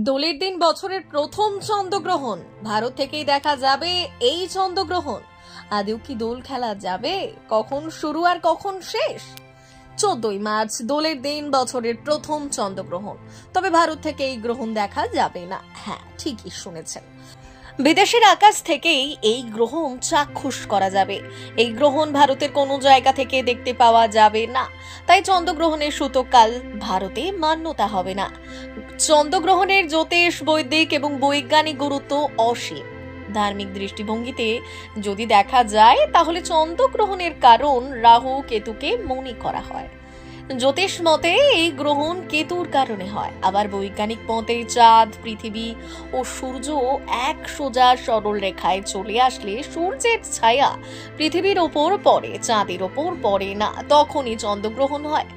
দোলের দিন বছরের প্রথম চন্দ্রগ্রহণ। ভারত থেকেই দেখা যাবে এই চন্দ্রগ্রহণ। আদৌ কি দোল খেলা যাবে? কখন শুরু আর কখন শেষ? 14ই মার্চ দোলের দিন বছরের প্রথম চন্দ্রগ্রহণ। তবে ভারত থেকে এই গ্রহণ দেখা যাবে না। হ্যাঁ, ঠিকই শুনেছেন, বিদেশের আকাশ থেকেই এই গ্রহণ চাক্ষুষ করা যাবে। এই গ্রহণ ভারতের কোনো জায়গা থেকে দেখতে পাওয়া যাবে না, তাই চন্দ্রগ্রহণের সূতককাল ভারতে মান্যতা হবে না। চন্দ্রগ্রহণের জ্যোতিষ, বৈদিক এবং বৈজ্ঞানিক গুরুত্ব অসীম। ধার্মিক দৃষ্টিভঙ্গিতে যদি দেখা যায়, তাহলে চন্দ্রগ্রহণের কারণ রাহু কেতুকে মনে করা হয়। জ্যোতিষ মতে এই গ্রহণ কেতুর কারণে হয়। আবার বৈজ্ঞানিক মতে চাঁদ, পৃথিবী ও সূর্য এক সোজা সরল রেখায় চলে আসলে সূর্যের ছায়া পৃথিবীর ওপর পড়ে, চাঁদের ওপর পড়ে না, তখনই চন্দ্রগ্রহণ হয়।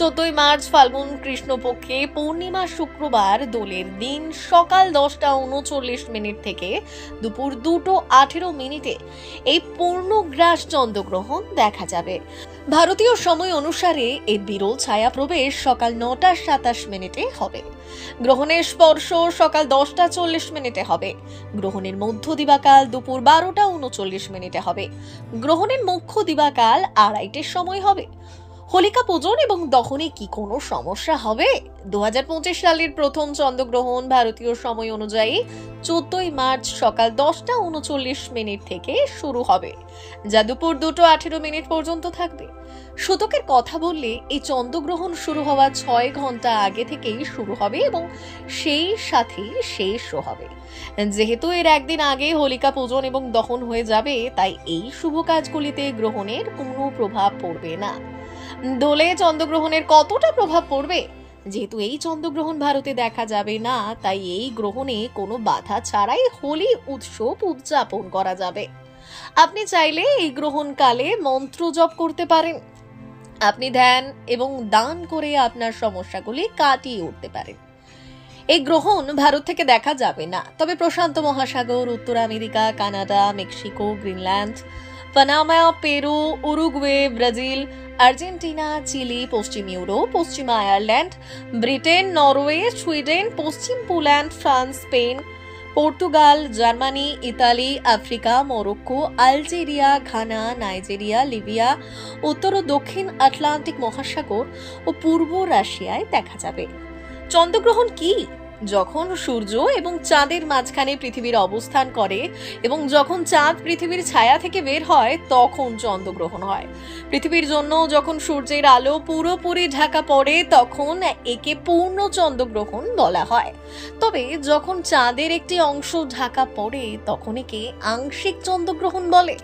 14ই মার্চ ফাল্গুন কৃষ্ণপক্ষে পূর্ণিমা শুক্রবার দোলের দিন সকাল 10:39 থেকে দুপুর 2:18 এই পূর্ণগ্রাস চন্দ্রগ্রহণ দেখা যাবে। ভারতীয় সময় অনুসারে এই বিরল ছায়া প্রবেশ সকাল 9:27 হবে। গ্রহণের স্পর্শ সকাল 10:40 হবে। গ্রহণের মধ্য দিবাকাল দুপুর 12:39 হবে। গ্রহণের মুখ্য দিবাকাল 2:30 সময় হবে। হোলিকা পূজন এবং দহনে কি কোনো সমস্যা হবে? 2025 সালের প্রথম চন্দ্রগ্রহণ ভারতীয় সময় অনুযায়ী 14ই মার্চ সকাল 10:39 থেকে শুরু হবে, যা দুপুর 2:18 পর্যন্ত থাকবে। সূতকের কথা বললে এই চন্দ্রগ্রহণ শুরু হওয়া 6 ঘন্টা আগে থেকেই শুরু হবে এবং সেই সাথেই শেষও হবে। যেহেতু এর একদিন আগে হোলিকা পূজন এবং দহন হয়ে যাবে, তাই এই শুভ কাজগুলিতে গ্রহণের কোনো প্রভাব পড়বে না। দোলে চন্দ্রগ্রহণের কতটা প্রভাব পড়বে? যেহেতু এই চন্দ্রগ্রহণ ভারতে দেখা যাবে না, তাই এই গ্রহণে কোনো বাধা ছাড়াই হোলি উৎসব উদযাপন করা যাবে। আপনি চাইলে এই গ্রহণকালে মন্ত্র জপ করতে পারেন। আপনি ধ্যান এবং দান করে আপনার সমস্যাগুলি কাটিয়ে উঠতে পারেন। এই গ্রহণ ভারত থেকে দেখা যাবে না, তবে প্রশান্ত মহাসাগর, উত্তর America, Canada, Mexico, Greenland, Panama, Peru, Uruguay, Brazil, Argentina, Chile, পশ্চিম ইউরোপ, পশ্চিম আয়ারল্যান্ড, ব্রিটেন, নরওয়ে, সুইডেন, পশ্চিম Poland, France, Spain, Portugal, Germany, Italy, Africa, Morocco, Algeria, Ghana, Nigeria, Libya, উত্তর ও দক্ষিণ আটলান্টিক মহাসাগর ও পূর্ব রাশিয়ায় দেখা যাবে। চন্দ্রগ্রহণ কি? যখন সূর্য এবং চাঁদের মাঝখানে পৃথিবীর অবস্থান করে এবং যখন চাঁদ পৃথিবীর ছায়া থেকে বের হয়, তখন চন্দ্রগ্রহণ হয়। পৃথিবীর জন্য যখন সূর্যের আলো পুরোপুরি ঢাকা পড়ে, তখন একে পূর্ণ চন্দ্রগ্রহণ বলা হয়। তবে যখন চাঁদের একটি অংশ ঢাকা পড়ে, তখন একে আংশিক চন্দ্রগ্রহণ বলে।